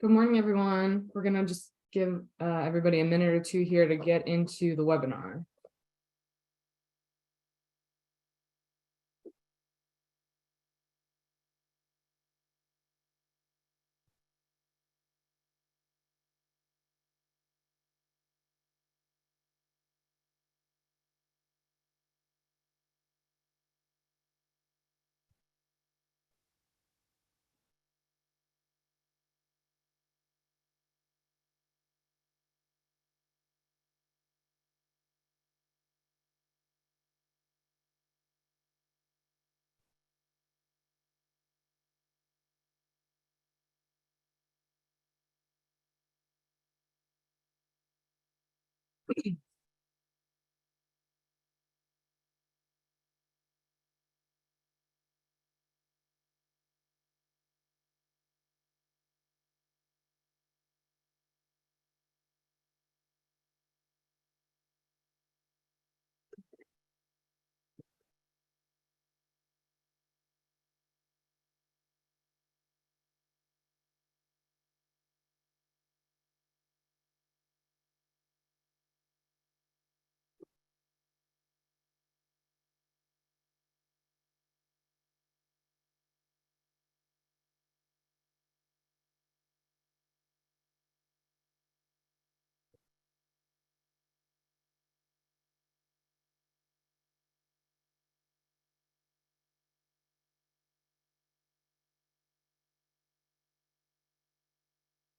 Good morning, everyone. We're going to just give everybody a minute or two here to get into the webinar.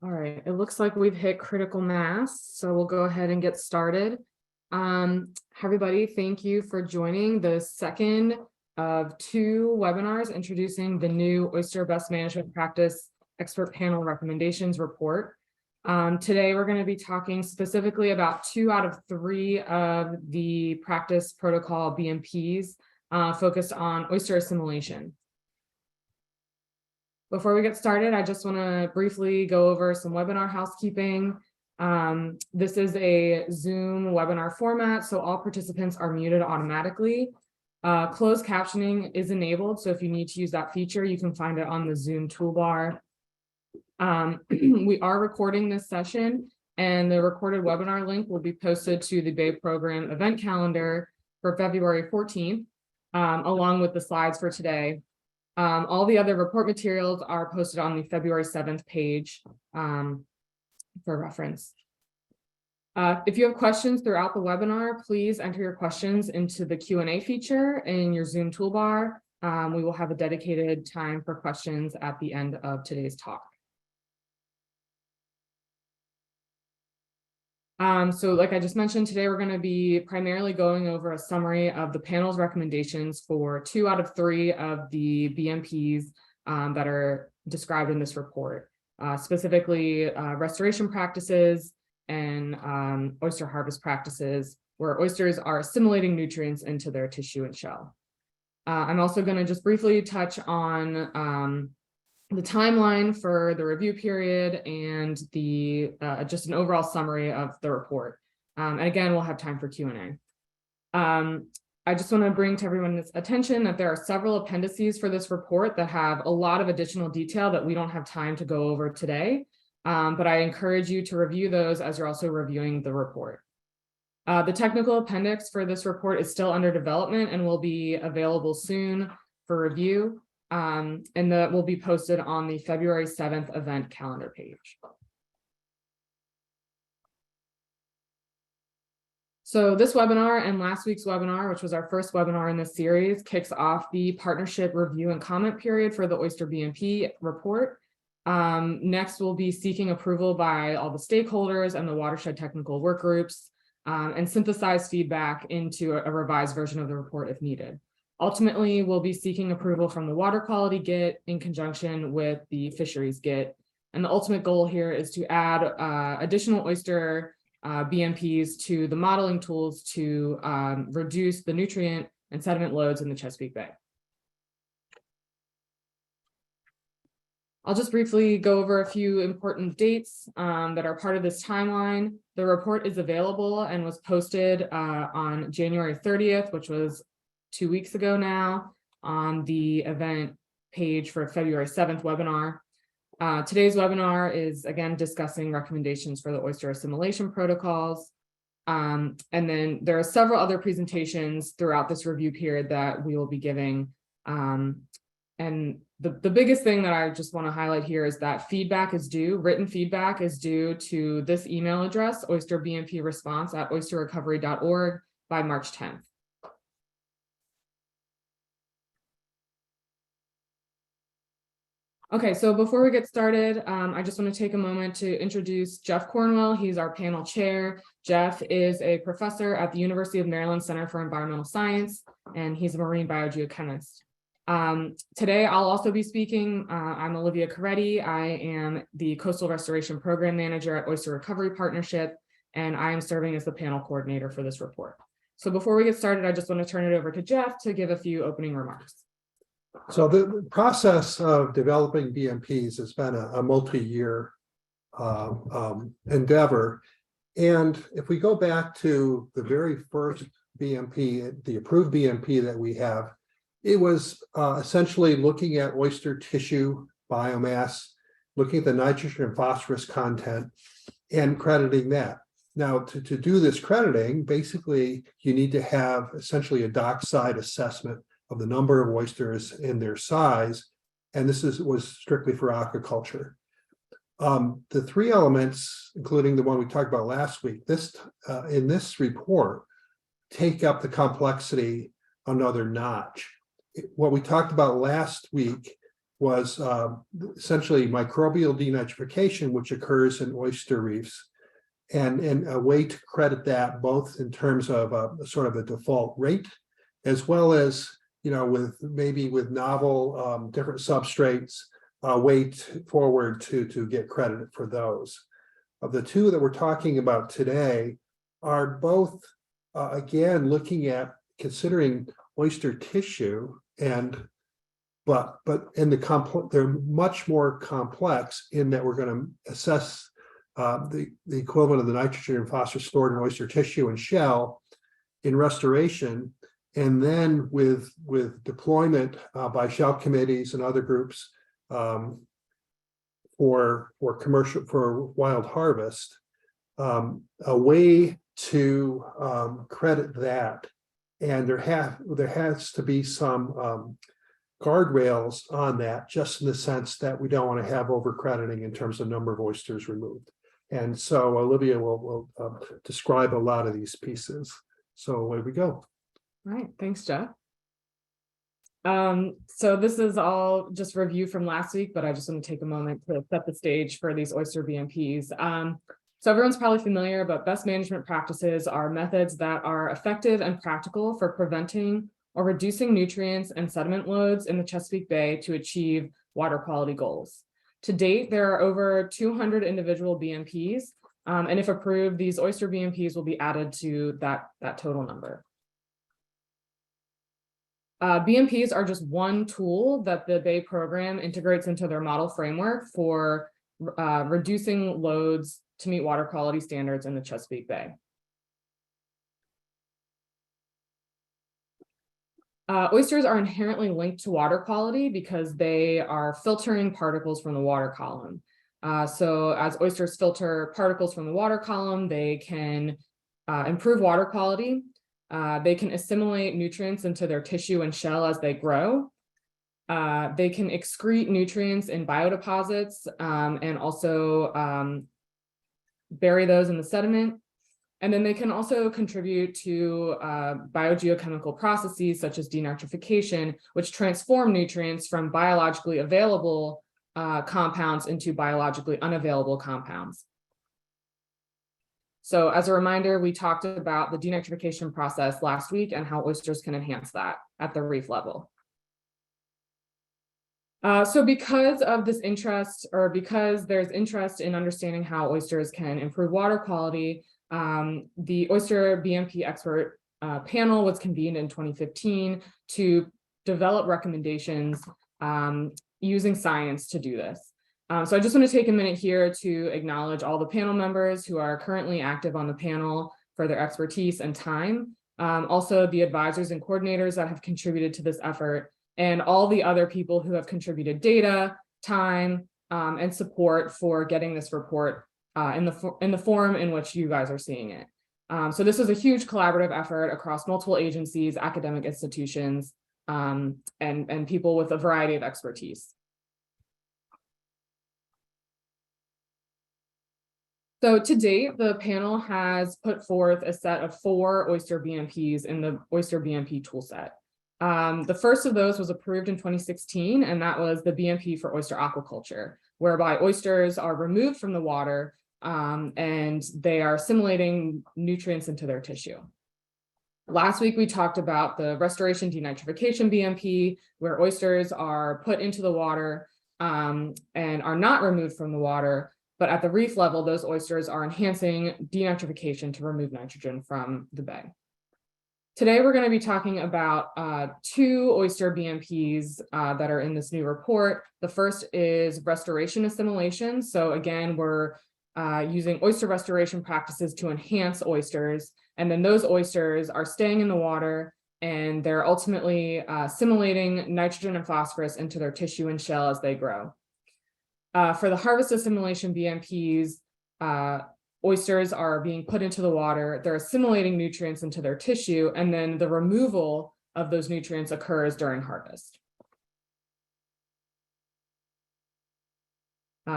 All right, it looks like we've hit critical mass, so we'll go ahead and get started. Everybody, thank you for joining the second of two webinars introducing the new Oyster Best Management Practice Expert Panel Recommendations Report. Today, we're going to be talking specifically about 2 out of 3 of the practice protocol BMPs focused on oyster assimilation. Before we get started, I just want to briefly go over some webinar housekeeping. This is a Zoom webinar format, so all participants are muted automatically. Closed captioning is enabled, so if you need to use that feature, you can find it on the Zoom toolbar. We are recording this session, and the recorded webinar link will be posted to the BAE program event calendar for February 14th, along with the slides for today. All the other report materials are posted on the February 7th page for reference. If you have questions throughout the webinar, please enter your questions into the Q&A feature in your Zoom toolbar. We will have a dedicated time for questions at the end of today's talk. So like I just mentioned, today we're going to be primarily going over a summary of the panel's recommendations for 2 out of 3 of the BMPs that are described in this report, specifically restoration practices and oyster harvest practices, where oysters are assimilating nutrients into their tissue and shell. I'm also going to just briefly touch on the timeline for the review period and the just an overall summary of the report. And again, we'll have time for Q&A. I just want to bring to everyone's attention that there are several appendices for this report that have a lot of additional detail that we don't have time to go over today. But I encourage you to review those as you're also reviewing the report. The technical appendix for this report is still under development and will be available soon for review. And that will be posted on the February 7th event calendar page. So this webinar and last week's webinar, which was our first webinar in this series, kicks off the partnership review and comment period for the Oyster BMP report. Next, we'll be seeking approval by all the stakeholders and the watershed technical work groups and synthesize feedback into a revised version of the report if needed. Ultimately, we'll be seeking approval from the water quality GIT in conjunction with the fisheries GIT. And the ultimate goal here is to add additional oyster BMPs to the modeling tools to reduce the nutrient and sediment loads in the Chesapeake Bay. I'll just briefly go over a few important dates that are part of this timeline. The report is available and was posted on January 30th, which was 2 weeks ago now, on the event page for February 7th webinar. Today's webinar is again discussing recommendations for the oyster assimilation protocols. And then there are several other presentations throughout this review period that we will be giving. And the biggest thing that I just want to highlight here is that feedback is due, written feedback is due to this email address, oysterbmpresponse@oysterrecovery.org by March 10th. Okay, so before we get started, I just want to take a moment to introduce Jeff Cornwell. He's our panel chair. Jeff is a professor at the University of Maryland Center for Environmental Science, and he's a marine biogeochemist. Today, I'll also be speaking. I'm Olivia Coretti. I am the Coastal Restoration Program Manager at Oyster Recovery Partnership, and I am serving as the panel coordinator for this report. So before we get started, I just want to turn it over to Jeff to give a few opening remarks. So the process of developing BMPs has been a multi-year endeavor. And if we go back to the very first BMP, the approved BMP that we have, it was essentially looking at oyster tissue biomass, looking at the nitrogen and phosphorus content, and crediting that. Now, to do this crediting, basically, you need to have essentially a dockside assessment of the number of oysters and their size, and this was strictly for aquaculture. The three elements, including the one we talked about last week, in this report, take up the complexity another notch. What we talked about last week was essentially microbial denitrification, which occurs in oyster reefs, and a way to credit that both in terms of a sort of a default rate, as well as with novel different substrates, way forward to get credit for those. Of the two that we're talking about today are both again looking at considering oyster tissue, but they're much more complex in that we're going to assess the equivalent of the nitrogen and phosphorus stored in oyster tissue and shell in restoration. And then with deployment by shell committees and other groups for wild harvest, a way to credit that. And there has to be some guardrails on that, just in the sense that we don't want to have over crediting in terms of number of oysters removed. And so Olivia will describe a lot of these pieces. So away we go. All right, thanks, Jeff. So this is all just review from last week, but I just want to take a moment to set the stage for these oyster BMPs. So everyone's probably familiar, but best management practices are methods that are effective and practical for preventing or reducing nutrients and sediment loads in the Chesapeake Bay to achieve water quality goals. To date, there are over 200 individual BMPs, and if approved, these oyster BMPs will be added to that total number. BMPs are just one tool that the Bay program integrates into their model framework for reducing loads to meet water quality standards in the Chesapeake Bay. Oysters are inherently linked to water quality because they are filtering particles from the water column. So as oysters filter particles from the water column, they can improve water quality. They can assimilate nutrients into their tissue and shell as they grow. They can excrete nutrients in biodeposits and also bury those in the sediment. And then they can also contribute to biogeochemical processes such as denitrification, which transform nutrients from biologically available compounds into biologically unavailable compounds. So as a reminder, we talked about the denitrification process last week and how oysters can enhance that at the reef level. So because of this interest, or because there's interest in understanding how oysters can improve water quality, the Oyster BMP expert panel was convened in 2015 to develop recommendations using science to do this. So I just want to take a minute here to acknowledge all the panel members who are currently active on the panel for their expertise and time. Also the advisors and coordinators that have contributed to this effort, and all the other people who have contributed data, time, and support for getting this report in the form in which you guys are seeing it. So this was a huge collaborative effort across multiple agencies, academic institutions, and people with a variety of expertise. So to date, the panel has put forth a set of 4 Oyster BMPs in the Oyster BMP toolset. The first of those was approved in 2016, and that was the BMP for oyster aquaculture, whereby oysters are removed from the water and they are assimilating nutrients into their tissue. Last week, we talked about the restoration denitrification BMP, where oysters are put into the water and are not removed from the water, but at the reef level, those oysters are enhancing denitrification to remove nitrogen from the bay. Today, we're going to be talking about 2 oyster BMPs that are in this new report. The first is restoration assimilation. So again, we're using oyster restoration practices to enhance oysters. And then those oysters are staying in the water and they're ultimately assimilating nitrogen and phosphorus into their tissue and shell as they grow. For the Harvest-Assimilation BMPs, oysters are being put into the water, they're assimilating nutrients into their tissue, and then the removal of those nutrients occurs during harvest.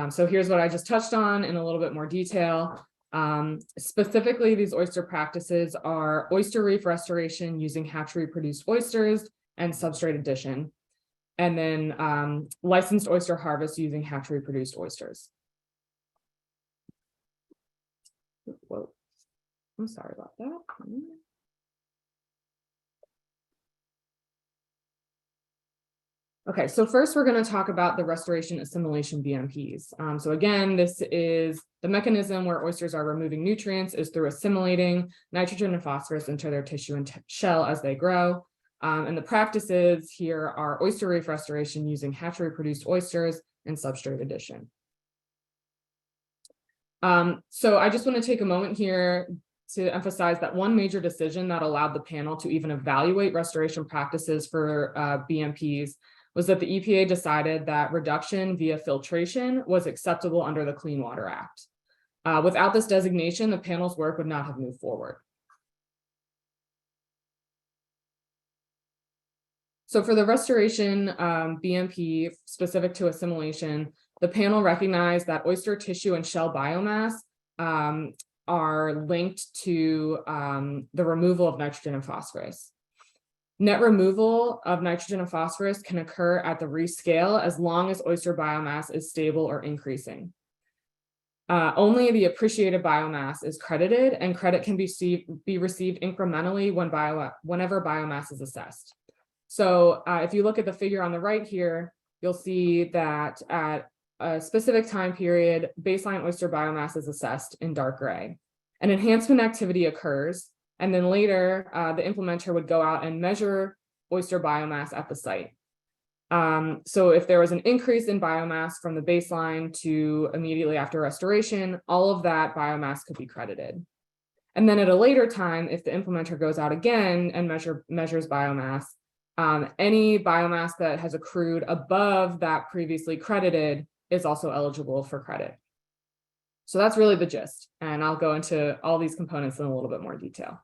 So here's what I just touched on in a little bit more detail. Specifically, these oyster practices are oyster reef restoration using hatchery-produced oysters and substrate addition, and then licensed oyster harvest using hatchery-produced oysters. Whoa, I'm sorry about that. Okay, so first we're going to talk about the restoration assimilation BMPs. So again, this is the mechanism where oysters are removing nutrients is through assimilating nitrogen and phosphorus into their tissue and shell as they grow. And the practices here are oyster reef restoration using hatchery-produced oysters and substrate addition. So I just want to take a moment here to emphasize that one major decision that allowed the panel to even evaluate restoration practices for BMPs was that the EPA decided that reduction via filtration was acceptable under the Clean Water Act. Without this designation, the panel's work would not have moved forward. So for the restoration BMP specific to assimilation, the panel recognized that oyster tissue and shell biomass are linked to the removal of nitrogen and phosphorus. Net removal of nitrogen and phosphorus can occur at the reef scale as long as oyster biomass is stable or increasing. Only the appreciated biomass is credited, and credit can be received incrementally whenever biomass is assessed. So if you look at the figure on the right here, you'll see that at a specific time period, baseline oyster biomass is assessed in dark gray. An enhancement activity occurs, and then later the implementer would go out and measure oyster biomass at the site. So if there was an increase in biomass from the baseline to immediately after restoration, all of that biomass could be credited. And then at a later time, if the implementer goes out again and measures biomass, any biomass that has accrued above that previously credited is also eligible for credit. So that's really the gist, and I'll go into all these components in a little bit more detail.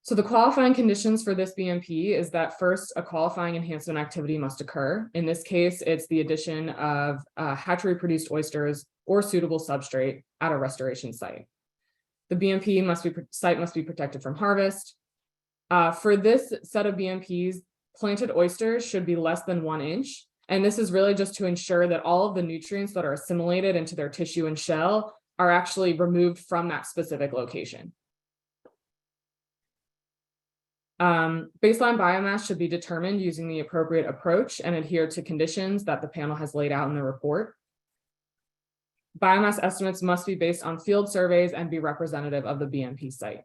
So the qualifying conditions for this BMP is that first, a qualifying enhancement activity must occur. In this case, it's the addition of hatchery-produced oysters or suitable substrate at a restoration site. The BMP site must be protected from harvest. For this set of BMPs, planted oysters should be less than 1 inch. And this is really just to ensure that all of the nutrients that are assimilated into their tissue and shell are actually removed from that specific location. Baseline biomass should be determined using the appropriate approach and adhere to conditions that the panel has laid out in the report. Biomass estimates must be based on field surveys and be representative of the BMP site.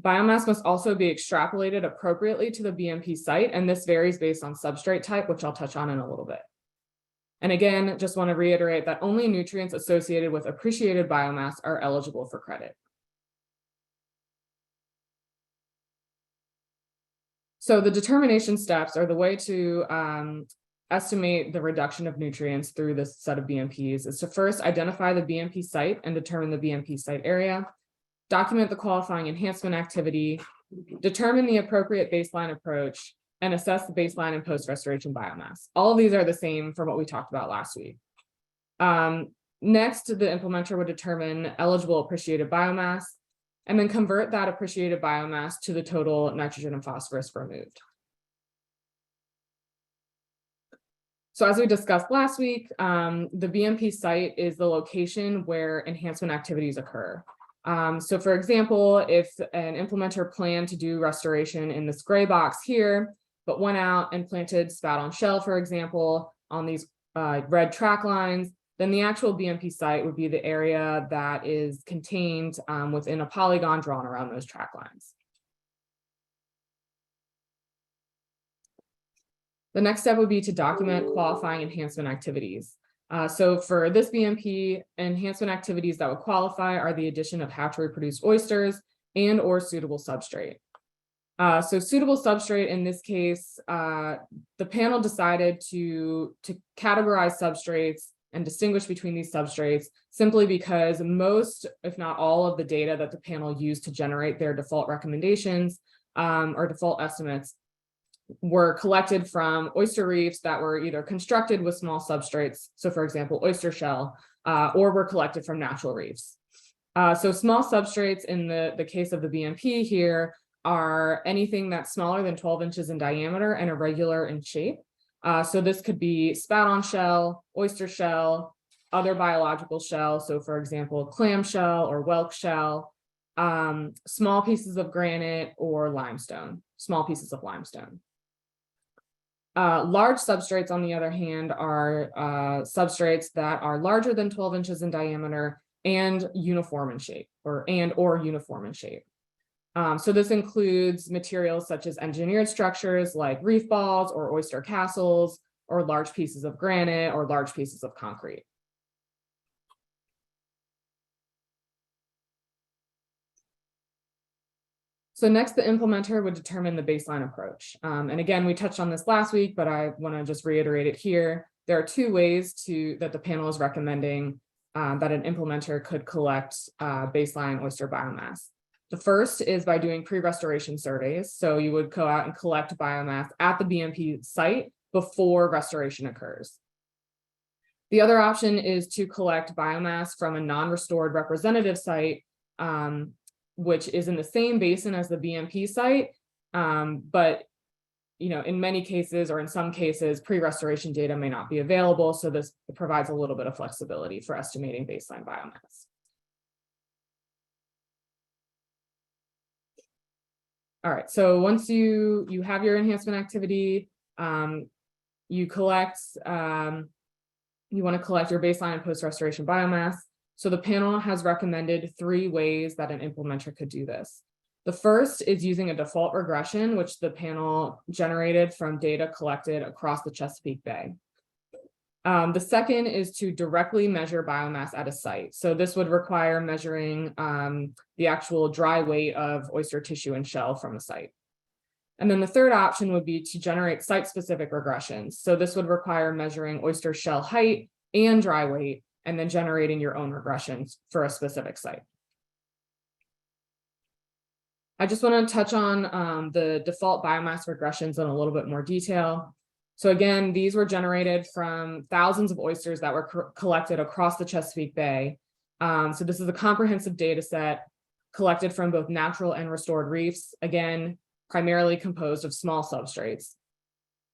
Biomass must also be extrapolated appropriately to the BMP site, and this varies based on substrate type, which I'll touch on in a little bit. And again, just want to reiterate that only nutrients associated with appreciated biomass are eligible for credit. So the determination steps are the way to estimate the reduction of nutrients through this set of BMPs is to first identify the BMP site and determine the BMP site area, document the qualifying enhancement activity, determine the appropriate baseline approach, and assess the baseline and post-restoration biomass. All of these are the same from what we talked about last week. Next, the implementer would determine eligible appreciated biomass, and then convert that appreciated biomass to the total nitrogen and phosphorus removed. So as we discussed last week, the BMP site is the location where enhancement activities occur. So for example, if an implementer planned to do restoration in this gray box here, but went out and planted spout on shell, for example, on these red track lines, then the actual BMP site would be the area that is contained within a polygon drawn around those track lines. The next step would be to document qualifying enhancement activities. So for this BMP, enhancement activities that would qualify are the addition of hatchery-produced oysters and or suitable substrate. So suitable substrate in this case, the panel decided to categorize substrates and distinguish between these substrates simply because most, if not all, of the data that the panel used to generate their default recommendations or default estimates were collected from oyster reefs that were either constructed with small substrates, so for example, oyster shell, or were collected from natural reefs. So small substrates in the case of the BMP here are anything that's smaller than 12 inches in diameter and irregular in shape. So this could be spout on shell, oyster shell, other biological shell. So for example, clam shell or whelk shell, small pieces of granite or limestone, small pieces of limestone. Large substrates, on the other hand, are substrates that are larger than 12 inches in diameter and uniform in shape, or uniform in shape. So this includes materials such as engineered structures like reef balls or oyster castles, or large pieces of granite or large pieces of concrete. So next, the implementer would determine the baseline approach. And again, we touched on this last week, but I want to just reiterate it here. There are two ways that the panel is recommending that an implementer could collect baseline oyster biomass. The first is by doing pre-restoration surveys. So you would go out and collect biomass at the BMP site before restoration occurs. The other option is to collect biomass from a non-restored representative site, which is in the same basin as the BMP site, but in many cases or in some cases, pre-restoration data may not be available, so this provides a little bit of flexibility for estimating baseline biomass. All right, so once you have your enhancement activity, you want to collect your baseline and post-restoration biomass. So the panel has recommended 3 ways that an implementer could do this. The first is using a default regression, which the panel generated from data collected across the Chesapeake Bay. The second is to directly measure biomass at a site. So this would require measuring the actual dry weight of oyster tissue and shell from a site. And then the third option would be to generate site-specific regressions. So this would require measuring oyster shell height and dry weight, and then generating your own regressions for a specific site. I just want to touch on the default biomass regressions in a little bit more detail. So again, these were generated from thousands of oysters that were collected across the Chesapeake Bay. So this is a comprehensive data set collected from both natural and restored reefs, again, primarily composed of small substrates.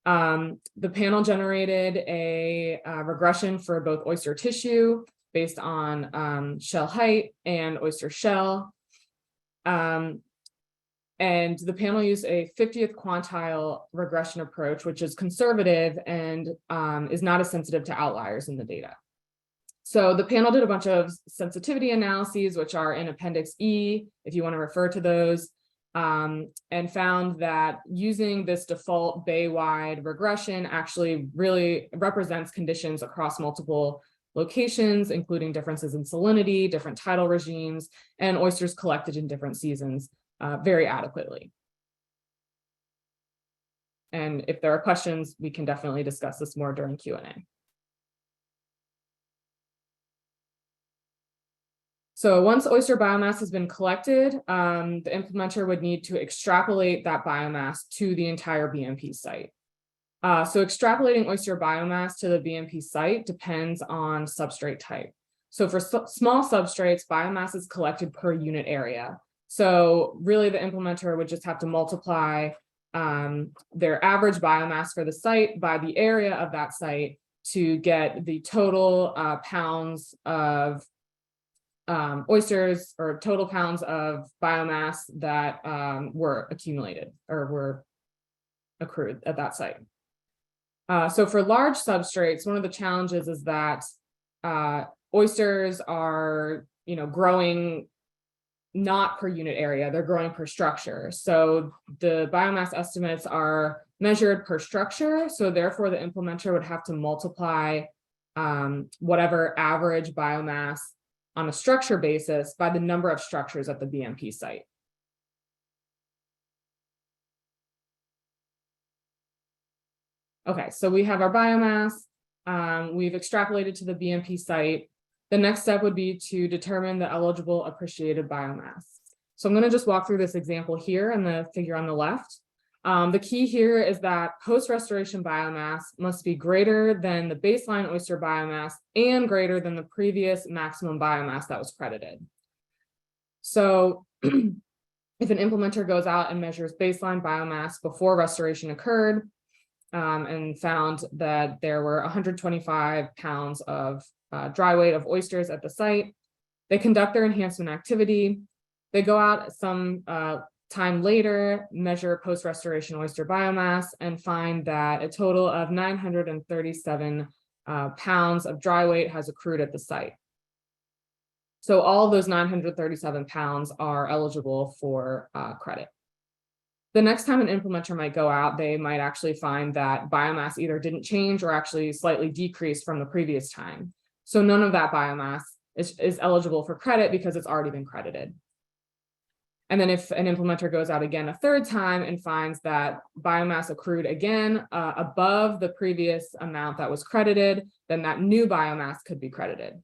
The panel generated a regression for both oyster tissue based on shell height and oyster shell. And the panel used a 50th quantile regression approach, which is conservative and is not as sensitive to outliers in the data. So the panel did a bunch of sensitivity analyses, which are in Appendix E, if you want to refer to those, and found that using this default bay-wide regression actually really represents conditions across multiple locations, including differences in salinity, different tidal regimes, and oysters collected in different seasons very adequately. And if there are questions, we can definitely discuss this more during Q&A. So once oyster biomass has been collected, the implementer would need to extrapolate that biomass to the entire BMP site. So extrapolating oyster biomass to the BMP site depends on substrate type. So for small substrates, biomass is collected per unit area. So really the implementer would just have to multiply their average biomass for the site by the area of that site to get the total pounds of oysters or total pounds of biomass that were accumulated or were accrued at that site. So for large substrates, one of the challenges is that oysters are, growing not per unit area, they're growing per structure. So the biomass estimates are measured per structure. So therefore the implementer would have to multiply whatever average biomass on a structure basis by the number of structures at the BMP site. Okay, so we have our biomass. We've extrapolated to the BMP site. The next step would be to determine the eligible appreciated biomass. So I'm going to just walk through this example here in the figure on the left. The key here is that post-restoration biomass must be greater than the baseline oyster biomass and greater than the previous maximum biomass that was credited. So if an implementer goes out and measures baseline biomass before restoration occurred, and found that there were 125 pounds of dry weight of oysters at the site, they conduct their enhancement activity. They go out some time later, measure post-restoration oyster biomass, and find that a total of 937 pounds of dry weight has accrued at the site. So all of those 937 pounds are eligible for credit. The next time an implementer might go out, they might actually find that biomass either didn't change or actually slightly decreased from the previous time. So none of that biomass is eligible for credit because it's already been credited. And then if an implementer goes out again a third time and finds that biomass accrued again above the previous amount that was credited, then that new biomass could be credited.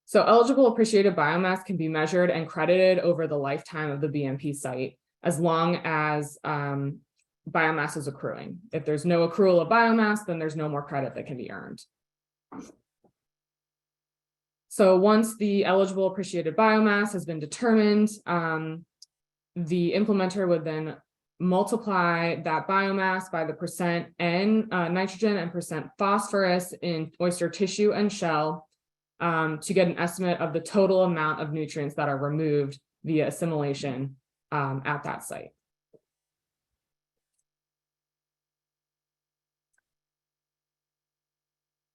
So eligible appreciated biomass can be measured and credited over the lifetime of the BMP site, as long as biomass is accruing. If there's no accrual of biomass, then there's no more credit that can be earned. So once the eligible appreciated biomass has been determined, the implementer would then multiply that biomass by the percent N nitrogen and percent phosphorus in oyster tissue and shell, to get an estimate of the total amount of nutrients that are removed via assimilation at that site.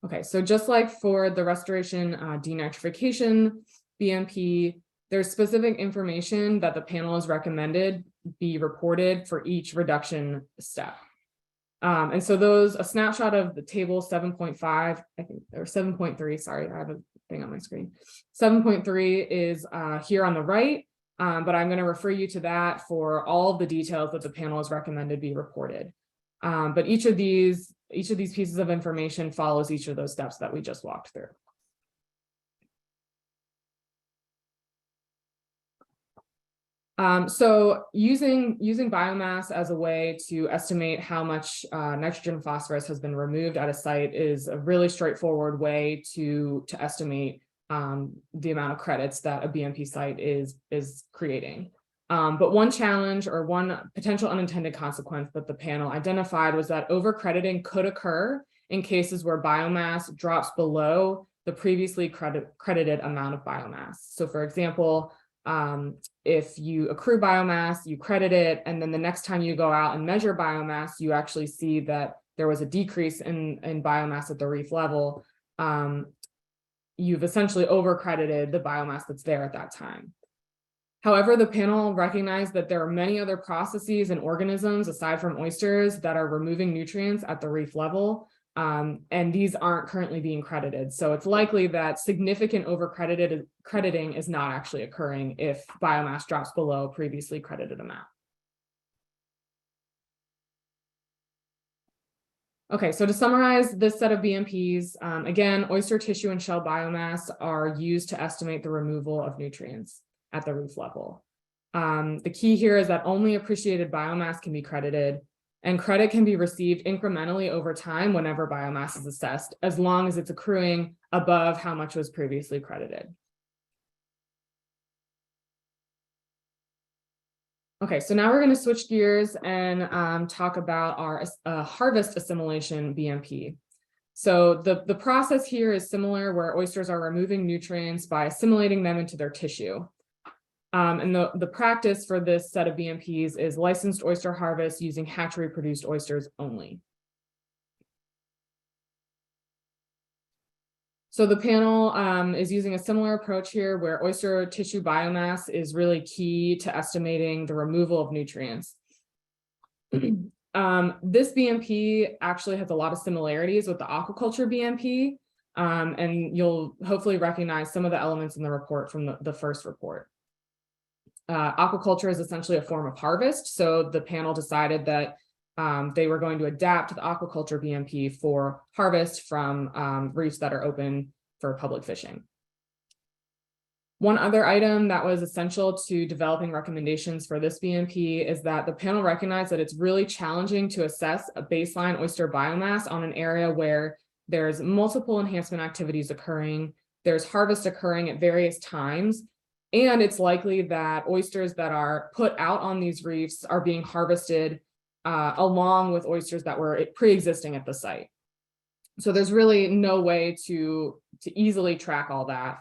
Okay, so just like for the restoration denitrification BMP, there's specific information that the panel has recommended be reported for each reduction step. And so a snapshot of the table 7.5, I think, or 7.3, sorry, I have a thing on my screen. 7.3 is here on the right, but I'm going to refer you to that for all of the details that the panel has recommended be reported. But each of these pieces of information follows each of those steps that we just walked through. So using biomass as a way to estimate how much nitrogen phosphorus has been removed at a site is a really straightforward way to estimate the amount of credits that a BMP site is creating. But one challenge or one potential unintended consequence that the panel identified was that overcrediting could occur in cases where biomass drops below the previously credited amount of biomass. So for example, if you accrue biomass, you credit it, and then the next time you go out and measure biomass, you actually see that there was a decrease in biomass at the reef level. You've essentially overcredited the biomass that's there at that time. However, the panel recognized that there are many other processes and organisms aside from oysters that are removing nutrients at the reef level, and these aren't currently being credited. So it's likely that significant crediting is not actually occurring if biomass drops below previously credited amount. Okay, so to summarize this set of BMPs, again, oyster tissue and shell biomass are used to estimate the removal of nutrients at the roof level. The key here is that only appreciated biomass can be credited, and credit can be received incrementally over time whenever biomass is assessed, as long as it's accruing above how much was previously credited. Okay, so now we're going to switch gears and talk about our Harvest-Assimilation BMP. So the process here is similar, where oysters are removing nutrients by assimilating them into their tissue. And the practice for this set of BMPs is licensed oyster harvest using hatchery-produced oysters only. So the panel is using a similar approach here, where oyster tissue biomass is really key to estimating the removal of nutrients. This BMP actually has a lot of similarities with the aquaculture BMP, and you'll hopefully recognize some of the elements in the report from the first report. Aquaculture is essentially a form of harvest, so the panel decided that they were going to adapt the aquaculture BMP for harvest from reefs that are open for public fishing. One other item that was essential to developing recommendations for this BMP is that the panel recognized that it's really challenging to assess a baseline oyster biomass on an area where there's multiple enhancement activities occurring, there's harvest occurring at various times, and it's likely that oysters that are put out on these reefs are being harvested along with oysters that were pre-existing at the site. So there's really no way to easily track all that.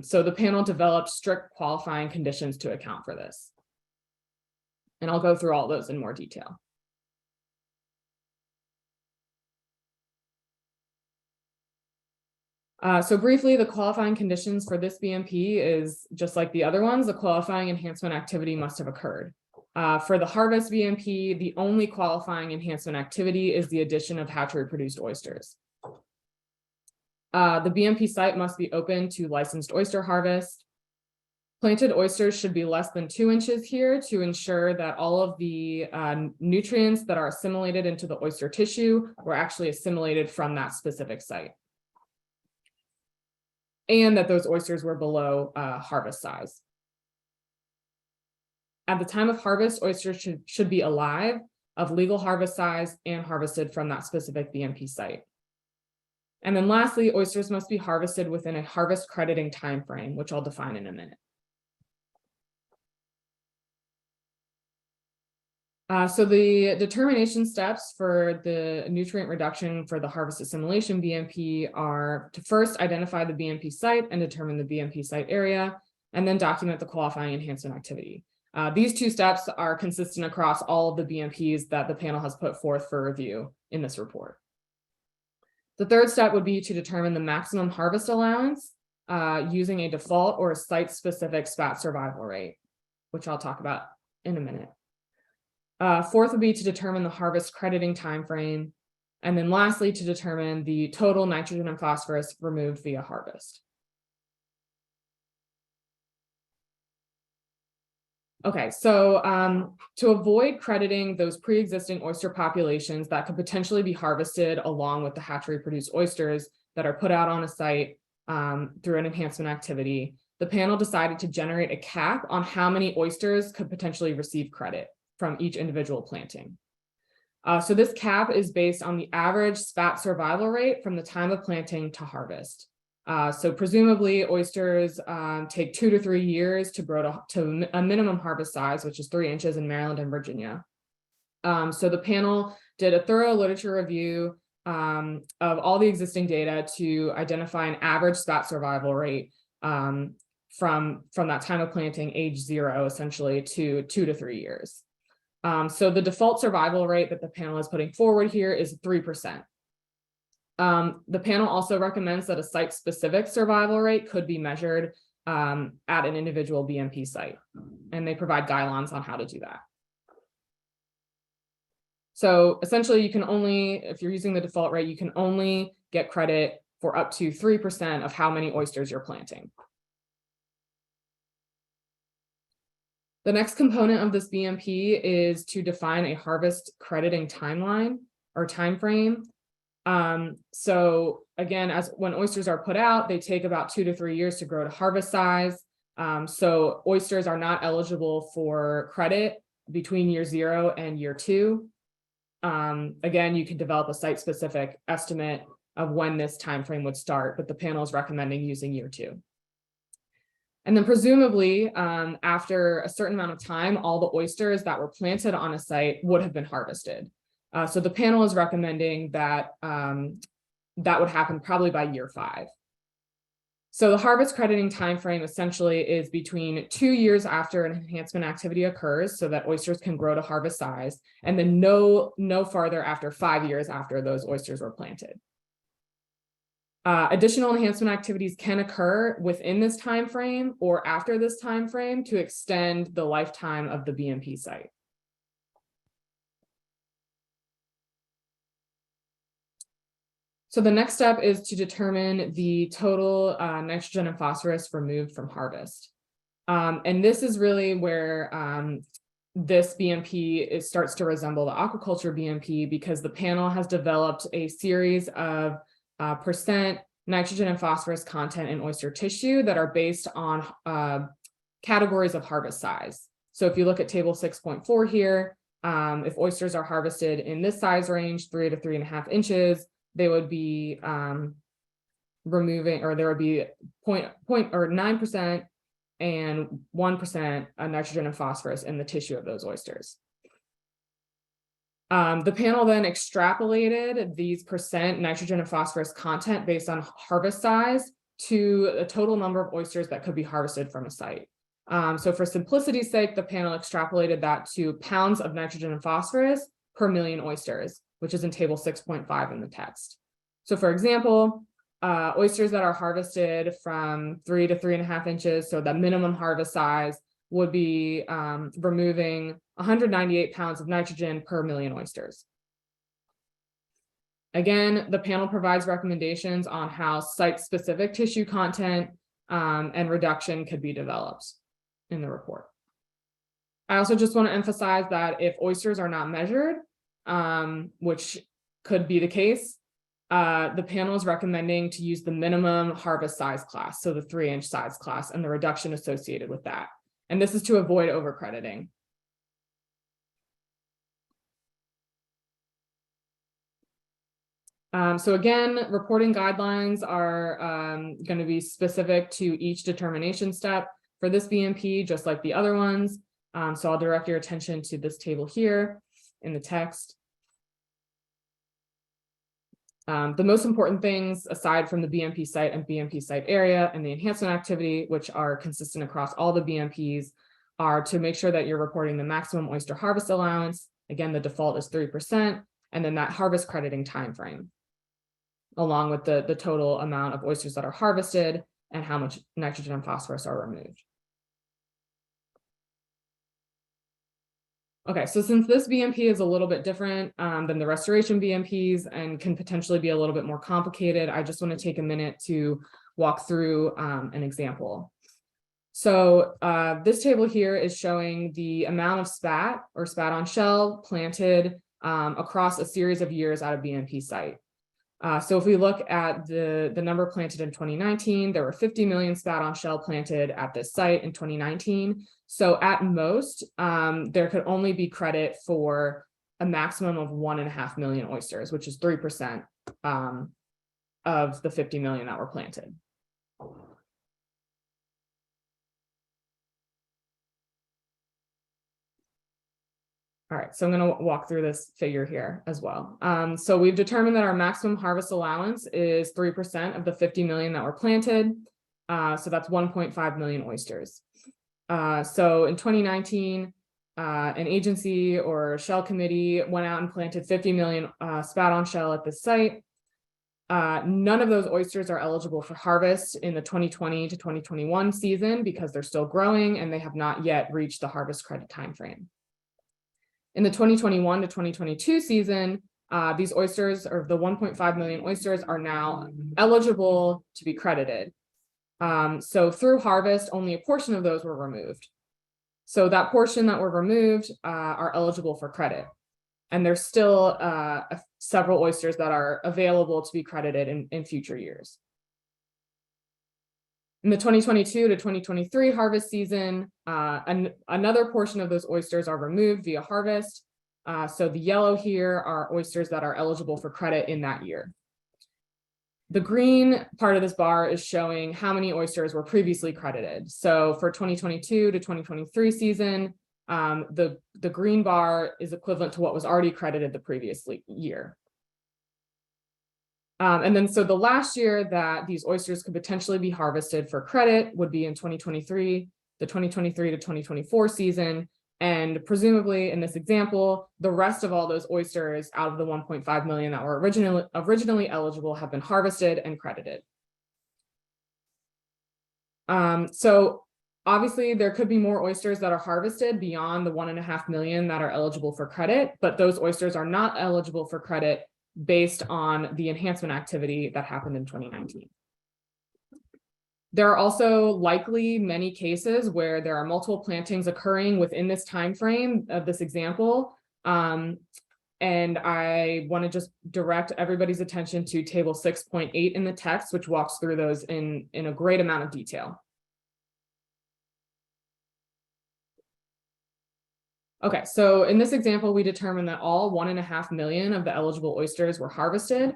So the panel developed strict qualifying conditions to account for this. And I'll go through all those in more detail. So briefly, the qualifying conditions for this BMP is just like the other ones. The qualifying enhancement activity must have occurred. For the Harvest BMP, the only qualifying enhancement activity is the addition of hatchery-produced oysters. The BMP site must be open to licensed oyster harvest. Planted oysters should be less than 2 inches here to ensure that all of the nutrients that are assimilated into the oyster tissue were actually assimilated from that specific site, and that those oysters were below harvest size. At the time of harvest, oysters should be alive, of legal harvest size, and harvested from that specific BMP site. And then lastly, oysters must be harvested within a harvest crediting time frame, which I'll define in a minute. So the determination steps for the nutrient reduction for the Harvest-Assimilation BMP are to first identify the BMP site and determine the BMP site area, and then document the qualifying enhancement activity. These two steps are consistent across all of the BMPs that the panel has put forth for review in this report. The third step would be to determine the maximum harvest allowance using a default or a site-specific spat survival rate, which I'll talk about in a minute. Fourth would be to determine the harvest crediting time frame, and then lastly to determine the total nitrogen and phosphorus removed via harvest. Okay, so to avoid crediting those pre-existing oyster populations that could potentially be harvested along with the hatchery-produced oysters that are put out on a site through an enhancement activity, the panel decided to generate a cap on how many oysters could potentially receive credit from each individual planting. So this cap is based on the average spat survival rate from the time of planting to harvest. So presumably oysters take 2 to 3 years to grow to a minimum harvest size, which is 3 inches in Maryland and Virginia. So the panel did a thorough literature review of all the existing data to identify an average spat survival rate from that time of planting, age 0, essentially, to 2 to 3 years. So the default survival rate that the panel is putting forward here is 3%. The panel also recommends that a site-specific survival rate could be measured at an individual BMP site, and they provide guidelines on how to do that. So essentially, you can only, if you're using the default rate, you can only get credit for up to 3% of how many oysters you're planting. The next component of this BMP is to define a harvest crediting timeline, or time frame. So again, as when oysters are put out, they take about 2 to 3 years to grow to harvest size. So oysters are not eligible for credit between year 0 and year 2. Again, you can develop a site-specific estimate of when this time frame would start, but the panel is recommending using year 2. And then presumably, after a certain amount of time, all the oysters that were planted on a site would have been harvested. So the panel is recommending that that would happen probably by year 5. So the harvest crediting timeframe essentially is between 2 years after an enhancement activity occurs, so that oysters can grow to harvest size, and then no farther after 5 years after those oysters were planted. Additional enhancement activities can occur within this time frame or after this time frame to extend the lifetime of the BMP site. So the next step is to determine the total nitrogen and phosphorus removed from harvest. And this is really where this BMP starts to resemble the aquaculture BMP, because the panel has developed a series of percent nitrogen and phosphorus content in oyster tissue that are based on categories of harvest size. So if you look at table 6.4 here, if oysters are harvested in this size range, 3 to 3.5 inches, they would be removing, or there would be 9% and 1% nitrogen and phosphorus in the tissue of those oysters. The panel then extrapolated these percent nitrogen and phosphorus content based on harvest size to a total number of oysters that could be harvested from a site. So for simplicity's sake, the panel extrapolated that to pounds of nitrogen and phosphorus per million oysters, which is in table 6.5 in the text. So for example, oysters that are harvested from 3 to 3.5 inches, so the minimum harvest size, would be removing 198 pounds of nitrogen per million oysters. Again, the panel provides recommendations on how site-specific tissue content and reduction could be developed in the report. I also just want to emphasize that if oysters are not measured, which could be the case, the panel is recommending to use the minimum harvest size class, so the 3-inch size class, and the reduction associated with that. And this is to avoid overcrediting. So again, reporting guidelines are going to be specific to each determination step for this BMP, just like the other ones. So I'll direct your attention to this table here in the text. The most important things, aside from the BMP site and BMP site area and the enhancement activity, which are consistent across all the BMPs, are to make sure that you're reporting the maximum oyster harvest allowance. Again, the default is 3%, and then that harvest crediting timeframe, along with the total amount of oysters that are harvested and how much nitrogen and phosphorus are removed. Okay, so since this BMP is a little bit different than the restoration BMPs and can potentially be a little bit more complicated, I just want to take a minute to walk through an example. So this table here is showing the amount of spat or spat on shell planted across a series of years at a BMP site. So if we look at the number planted in 2019, there were 50 million spat on shell planted at this site in 2019. So at most, there could only be credit for a maximum of 1.5 million oysters, which is 3% of the 50 million that were planted. All right, so I'm going to walk through this figure here as well. So we've determined that our maximum harvest allowance is 3% of the 50 million that were planted. So that's 1.5 million oysters. So in 2019, an agency or shell committee went out and planted 50 million spat on shell at this site. None of those oysters are eligible for harvest in the 2020 to 2021 season because they're still growing and they have not yet reached the harvest credit timeframe. In the 2021 to 2022 season, these oysters, or the 1.5 million oysters, are now eligible to be credited. So through harvest, only a portion of those were removed. So that portion that were removed are eligible for credit. And there's still several oysters that are available to be credited in future years. In the 2022 to 2023 harvest season, another portion of those oysters are removed via harvest. So the yellow here are oysters that are eligible for credit in that year. The green part of this bar is showing how many oysters were previously credited. So for 2022 to 2023 season, the green bar is equivalent to what was already credited the previous year. And then so the last year that these oysters could potentially be harvested for credit would be in 2023, the 2023 to 2024 season. And presumably in this example, the rest of all those oysters out of the 1.5 million that were originally eligible have been harvested and credited. So obviously there could be more oysters that are harvested beyond the 1.5 million that are eligible for credit, but those oysters are not eligible for credit based on the enhancement activity that happened in 2019. There are also likely many cases where there are multiple plantings occurring within this time frame of this example. And I want to just direct everybody's attention to table 6.8 in the text, which walks through those in a great amount of detail. Okay, so in this example, we determined that all 1.5 million of the eligible oysters were harvested.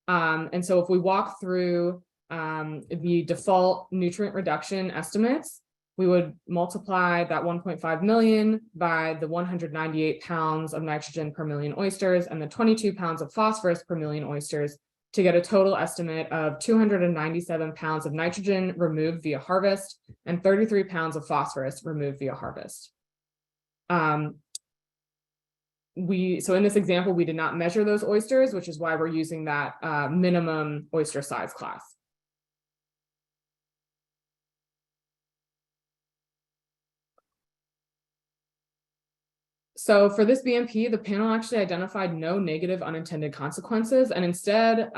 And so if we walk through the default nutrient reduction estimates, we would multiply that 1.5 million by the 198 pounds of nitrogen per million oysters and the 22 pounds of phosphorus per million oysters to get a total estimate of 297 pounds of nitrogen removed via harvest and 33 pounds of phosphorus removed via harvest. So in this example, we did not measure those oysters, which is why we're using that minimum oyster size class. So for this BMP, the panel actually identified no negative unintended consequences and instead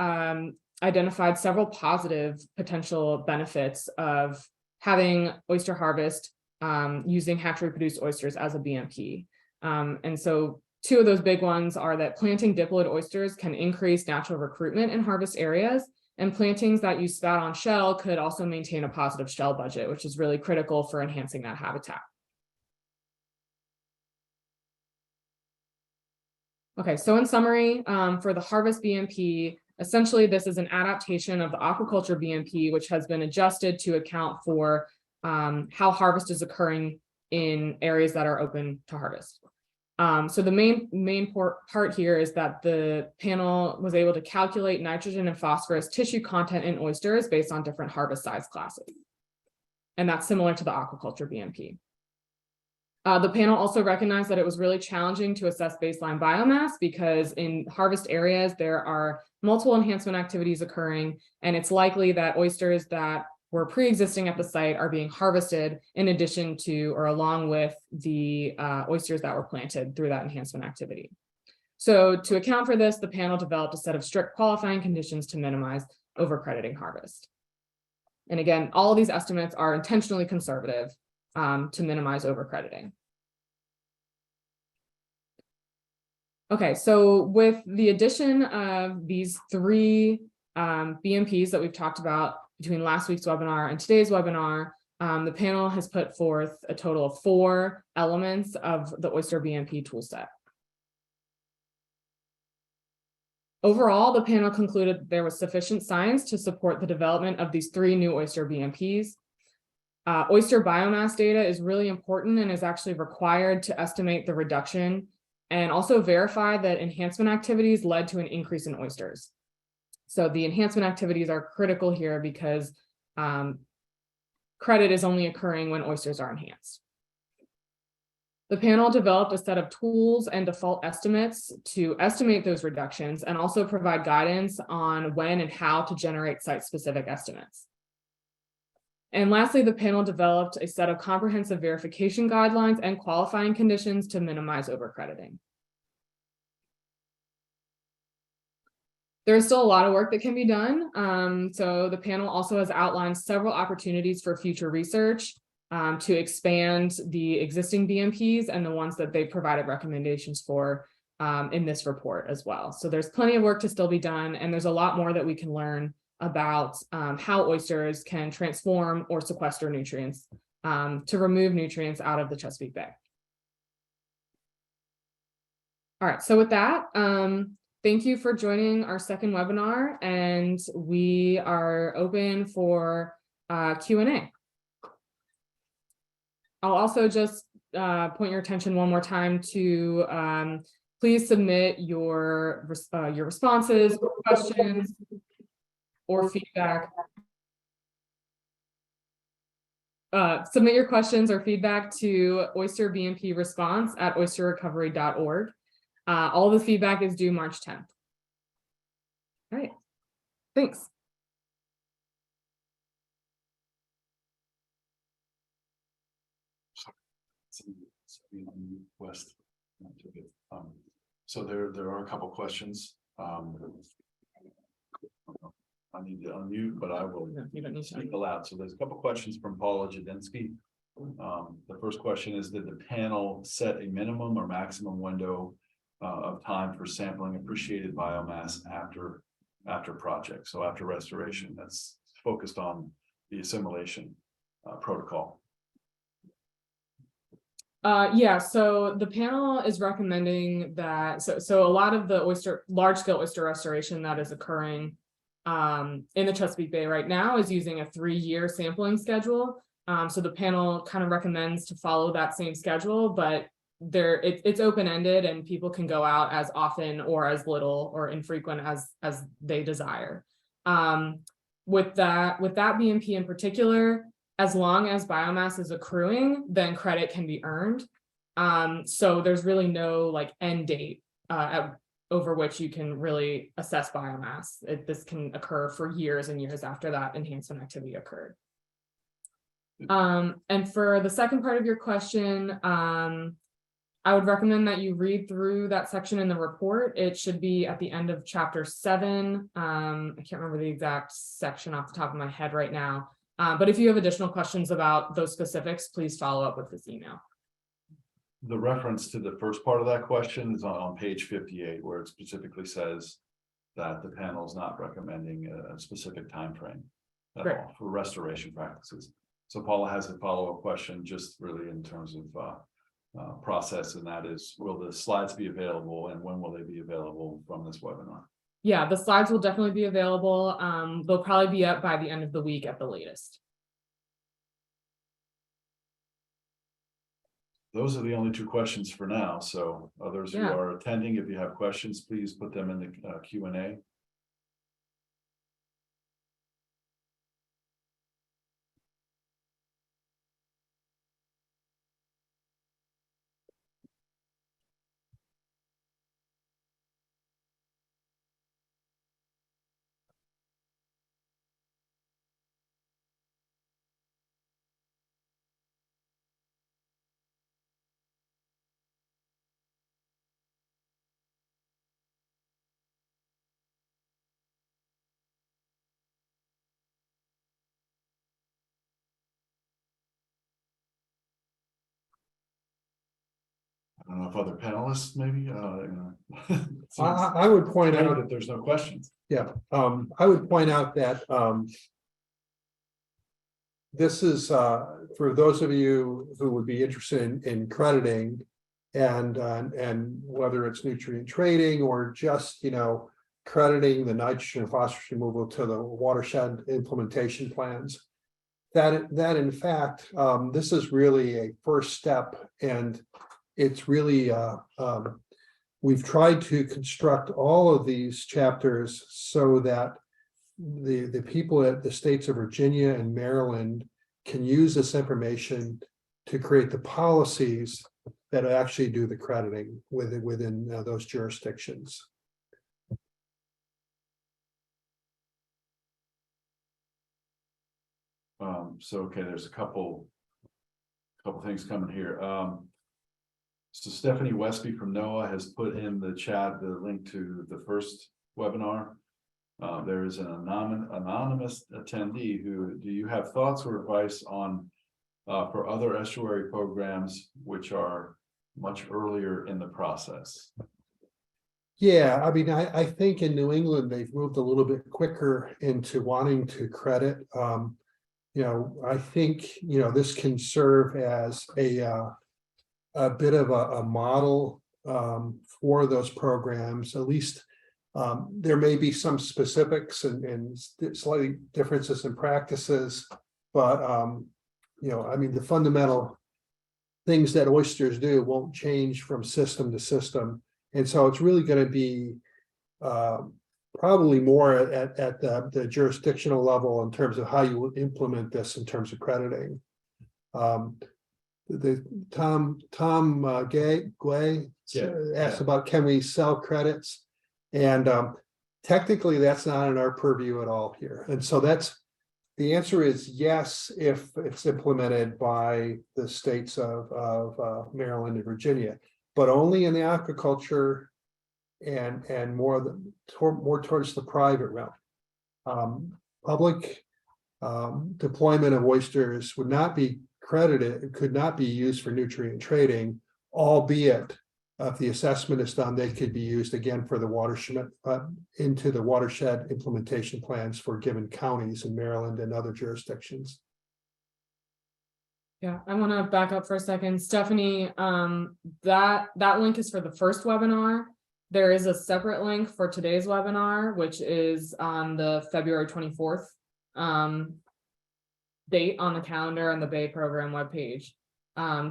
identified several positive potential benefits of having oyster harvest using hatchery-produced oysters as a BMP. And so two of those big ones are that planting diploid oysters can increase natural recruitment in harvest areas, and plantings that use spout on shell could also maintain a positive shell budget, which is really critical for enhancing that habitat. Okay, so in summary, for the Harvest BMP, essentially this is an adaptation of the aquaculture BMP, which has been adjusted to account for how harvest is occurring in areas that are open to harvest. So the main part here is that the panel was able to calculate nitrogen and phosphorus tissue content in oysters based on different harvest size classes. And that's similar to the aquaculture BMP. The panel also recognized that it was really challenging to assess baseline biomass because in harvest areas, there are multiple enhancement activities occurring, and it's likely that oysters that were pre-existing at the site are being harvested in addition to or along with the oysters that were planted through that enhancement activity. So to account for this, the panel developed a set of strict qualifying conditions to minimize overcrediting harvest. And again, all of these estimates are intentionally conservative to minimize overcrediting. Okay, so with the addition of these three BMPs that we've talked about between last week's webinar and today's webinar, the panel has put forth a total of 4 elements of the Oyster BMP toolset. Overall, the panel concluded there was sufficient science to support the development of these 3 new Oyster BMPs. Oyster biomass data is really important and is actually required to estimate the reduction and also verify that enhancement activities led to an increase in oysters. So the enhancement activities are critical here because credit is only occurring when oysters are enhanced. The panel developed a set of tools and default estimates to estimate those reductions and also provide guidance on when and how to generate site-specific estimates. And lastly, the panel developed a set of comprehensive verification guidelines and qualifying conditions to minimize overcrediting. There's still a lot of work that can be done. So the panel also has outlined several opportunities for future research to expand the existing BMPs and the ones that they provided recommendations for in this report as well. So there's plenty of work to still be done, and there's a lot more that we can learn about how oysters can transform or sequester nutrients to remove nutrients out of the Chesapeake Bay. All right, so with that, thank you for joining our second webinar, and we are open for Q&A. I'll also just point your attention one more time to please submit your responses, or questions, or feedback. Submit your questions or feedback to Oyster BMP response at oysterrecovery.org. All the feedback is due March 10th. All right, thanks. West. So there are a couple questions. I need to unmute, but I will speak aloud. So there's a couple questions from Paula Jadinsky. The first question is, did the panel set a minimum or maximum window of time for sampling appreciated biomass after project? So after restoration, that's focused on the assimilation protocol. Yeah, so the panel is recommending that, so a lot of the large-scale oyster restoration that is occurring in the Chesapeake Bay right now is using a 3-year sampling schedule. So the panel kind of recommends to follow that same schedule, but it's open-ended and people can go out as often or as little or infrequent as they desire. With that BMP in particular, as long as biomass is accruing, then credit can be earned. So there's really no like end date over which you can really assess biomass. This can occur for years and years after that enhancement activity occurred. And for the second part of your question, I would recommend that you read through that section in the report. It should be at the end of chapter 7. I can't remember the exact section off the top of my head right now. But if you have additional questions about those specifics, please follow up with this email. The reference to the first part of that question is on page 58, where it specifically says that the panel is not recommending a specific time frame at all for restoration practices. So Paula has a follow-up question just really in terms of process, and that is, will the slides be available and when will they be available from this webinar? Yeah, the slides will definitely be available. They'll probably be up by the end of the week at the latest. Those are the only 2 questions for now. So others who are attending, if you have questions, please put them in the Q&A. I don't know if other panelists maybe. I would point out that there's no questions. Yeah, I would point out that this is for those of you who would be interested in crediting and whether it's nutrient trading or just crediting the nitrogen and phosphorus removal to the watershed implementation plans. That in fact, this is really a first step, and it's really we've tried to construct all of these chapters so that the people at the states of Virginia and Maryland can use this information to create the policies that actually do the crediting within those jurisdictions. Okay, there's a couple things coming here. So Stephanie Westby from NOAA has put in the chat the link to the first webinar. There is an anonymous attendee who, do you have thoughts or advice on for other estuary programs which are much earlier in the process? Yeah, I mean, I think in New England, they've moved a little bit quicker into wanting to credit. I think, this can serve as a bit of a model for those programs, at least. There may be some specifics and slightly differences in practices, but I mean, the fundamental things that oysters do won't change from system to system. And so it's really going to be probably more at the jurisdictional level in terms of how you will implement this in terms of crediting. The Tom Guay asked about, can we sell credits? And technically that's not in our purview at all here. And so the answer is yes, if it's implemented by the states of Maryland and Virginia, but only in the aquaculture and more towards the private realm. Public deployment of oysters would not be credited, could not be used for nutrient trading, albeit if the assessment is done, they could be used again for the watershed into the watershed implementation plans for given counties in Maryland and other jurisdictions. Yeah, I want to back up for a second. Stephanie, that link is for the first webinar. There is a separate link for today's webinar, which is on the February 24th date on the calendar on the Bay program webpage.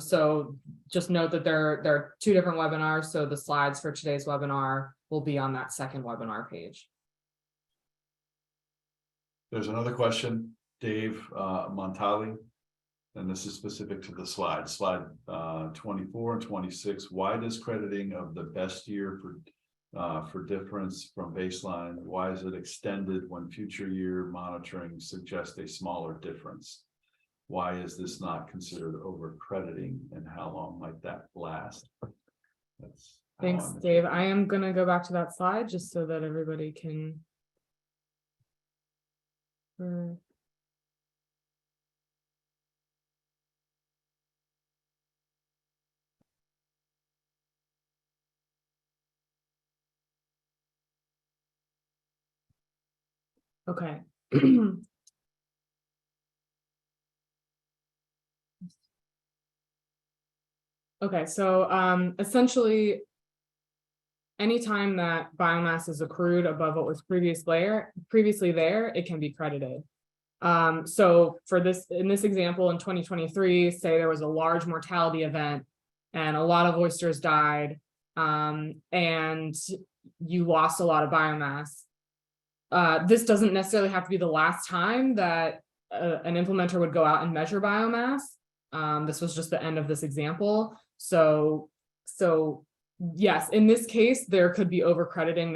So just note that there are two different webinars. So the slides for today's webinar will be on that second webinar page. There's another question, Dave Montali, and this is specific to the slide 24 and 26. Why does crediting of the best year for difference from baseline, why is it extended when future year monitoring suggests a smaller difference? Why is this not considered over crediting, and how long might that last? Thanks, Dave. I am going to go back to that slide just so that everybody can. Okay. Okay, so essentially, anytime that biomass is accrued above what was previously there, it can be credited. So for this, in this example, in 2023, say there was a large mortality event and a lot of oysters died, and you lost a lot of biomass. This doesn't necessarily have to be the last time that an implementer would go out and measure biomass. This was just the end of this example. So yes, in this case, there could be overcrediting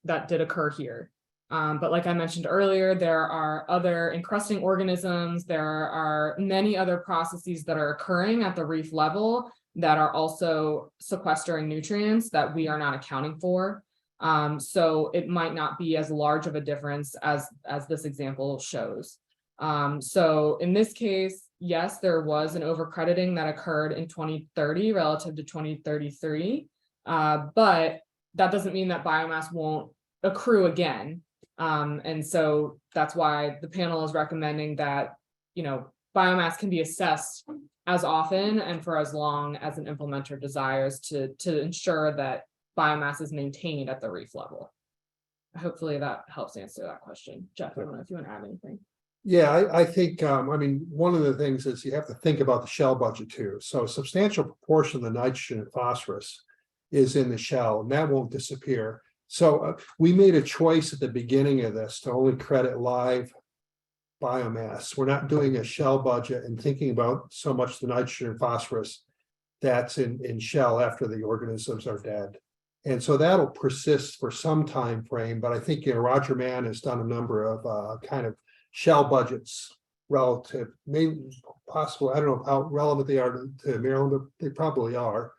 that did occur here. But like I mentioned earlier, there are other encrusting organisms. There are many other processes that are occurring at the reef level that are also sequestering nutrients that we are not accounting for. So it might not be as large of a difference as this example shows. So in this case, yes, there was an overcrediting that occurred in 2030 relative to 2033, but that doesn't mean that biomass won't accrue again. And so that's why the panel is recommending that, biomass can be assessed as often and for as long as an implementer desires to ensure that biomass is maintained at the reef level. Hopefully that helps answer that question. Jeff, I don't know if you want to add anything. Yeah, I think, one of the things is you have to think about the shell budget too. So a substantial proportion of the nitrogen and phosphorus is in the shell, and that won't disappear. So we made a choice at the beginning of this to only credit live biomass. We're not doing a shell budget and thinking about so much the nitrogen and phosphorus that's in shell after the organisms are dead. And so that'll persist for some time frame, but I think Roger Mann has done a number of kind of shell budgets relative, maybe possible. I don't know how relevant they are to Maryland, but they probably are.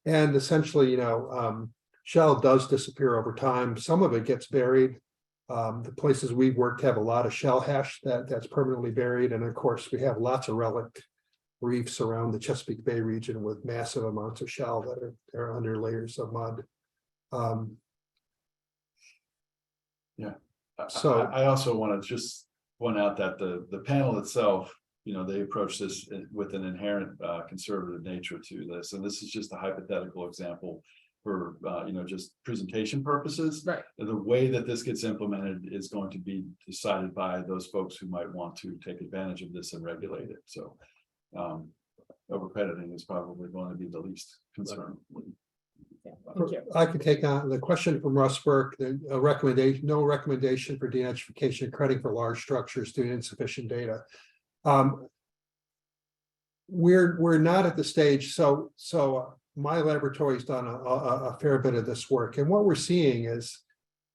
And essentially, shell does disappear over time. Some of it gets buried. The places we've worked have a lot of shell hash that's permanently buried. And of course, we have lots of relic reefs around the Chesapeake Bay region with massive amounts of shell that are under layers of mud. So- I also want to just point out that the panel itself, they approach this with an inherent conservative nature to this, and this is just a hypothetical example for just presentation purposes. Right. The way that this gets implemented is going to be decided by those folks who might want to take advantage of this and regulate it. So overcrediting is probably going to be the least concern. Thank you. I could take on the question from Russ Burke, a recommendation, no recommendation for denitrification crediting for large structures due to insufficient data. We're not at the stage, so my laboratory's done a fair bit of this work, and what we're seeing is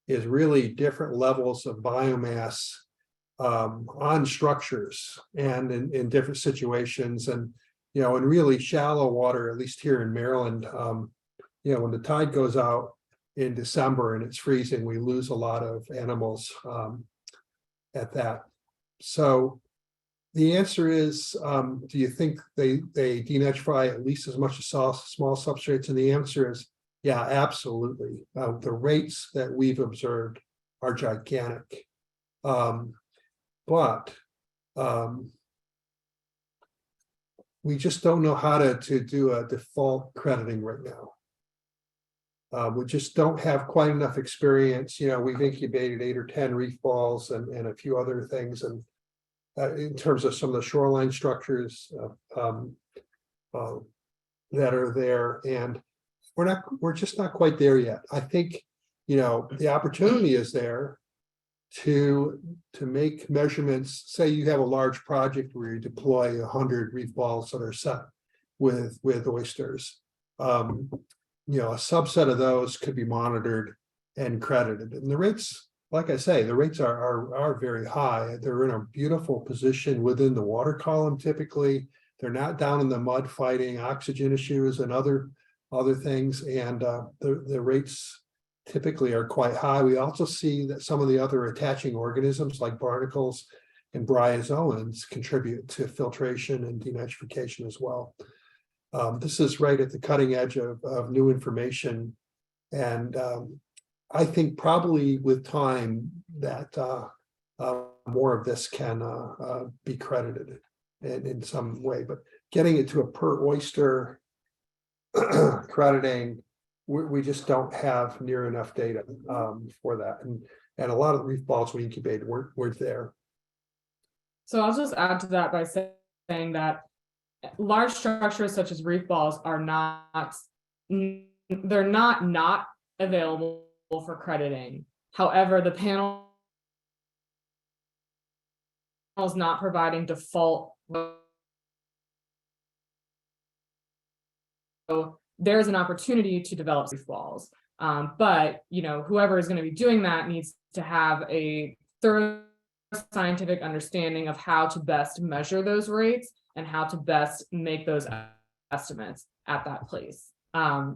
really different levels of biomass on structures and in different situations, and in really shallow water, at least here in Maryland. When the tide goes out in December and it's freezing, we lose a lot of animals at that. So the answer is, do you think they denitrify at least as much as small substrates? And the answer is, yeah, absolutely. The rates that we've observed are gigantic. But we just don't know how to do a default crediting right now. We just don't have quite enough experience. We've incubated 8 or 10 reef balls and a few other things, and in terms of some of the shoreline structures that are there, and we're just not quite there yet. I think the opportunity is there to make measurements. Say you have a large project where you deploy 100 reef balls that are set with oysters. A subset of those could be monitored and credited, and the rates, like I say, the rates are very high. They're in a beautiful position within the water column. Typically, they're not down in the mud fighting oxygen issues and other things, and the rates typically are quite high. We also see that some of the other attaching organisms like barnacles and bryozoans contribute to filtration and denitrification as well. This is right at the cutting edge of new information, and I think probably with time that more of this can be credited in some way, but getting it to a per oyster crediting, we just don't have near enough data for that, and a lot of the reef balls we incubated weren't there. So I'll just add to that by saying that large structures such as reef balls are not available for crediting. However, the panel is not providing default. So there's an opportunity to develop reef balls. But whoever is going to be doing that needs to have a thorough scientific understanding of how to best measure those rates and how to best make those estimates at that place.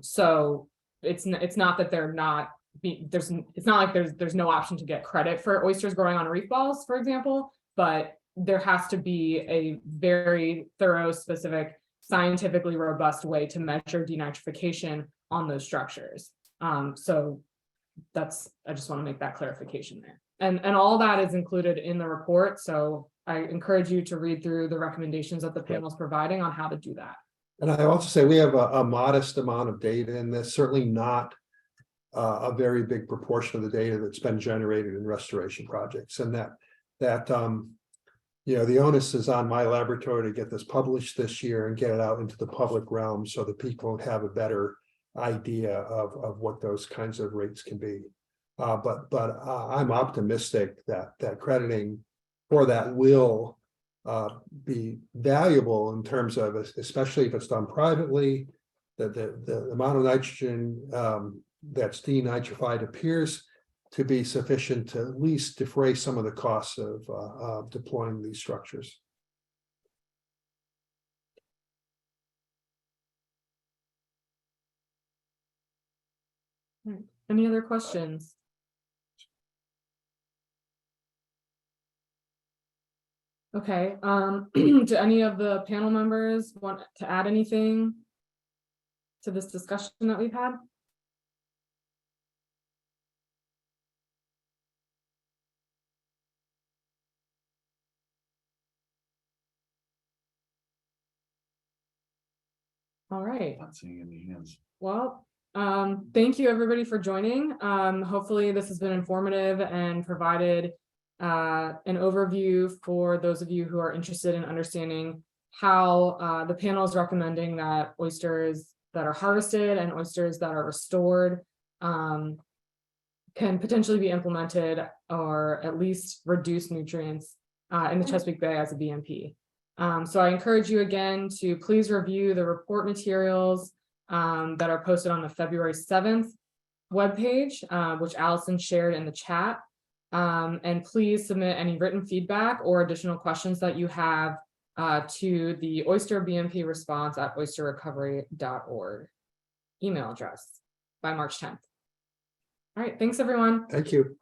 So it's not that they're not it's not like there's no option to get credit for oysters growing on reef balls, for example, but there has to be a very thorough, specific, scientifically robust way to measure denitrification on those structures. So I just want to make that clarification there. And all that is included in the report. So I encourage you to read through the recommendations that the panel is providing on how to do that. And I also say we have a modest amount of data in this, certainly not a very big proportion of the data that's been generated in restoration projects, and that the onus is on my laboratory to get this published this year and get it out into the public realm so that people have a better idea of what those kinds of rates can be. But I'm optimistic that crediting for that will be valuable in terms of, especially if it's done privately, the amount of nitrogen that's denitrified appears to be sufficient to at least defray some of the costs of deploying these structures. Any other questions? Okay, do any of the panel members want to add anything to this discussion that we've had? All right. Not seeing any hands. Well, thank you everybody for joining. Hopefully this has been informative and provided an overview for those of you who are interested in understanding how the panel is recommending that oysters that are harvested and oysters that are restored can potentially be implemented or at least reduce nutrients in the Chesapeake Bay as a BMP. So I encourage you again to please review the report materials that are posted on the February 7th webpage, which Allison shared in the chat. And please submit any written feedback or additional questions that you have to the Oyster BMP response at oysterrecovery.org email address by March 10th. All right, thanks everyone. Thank you.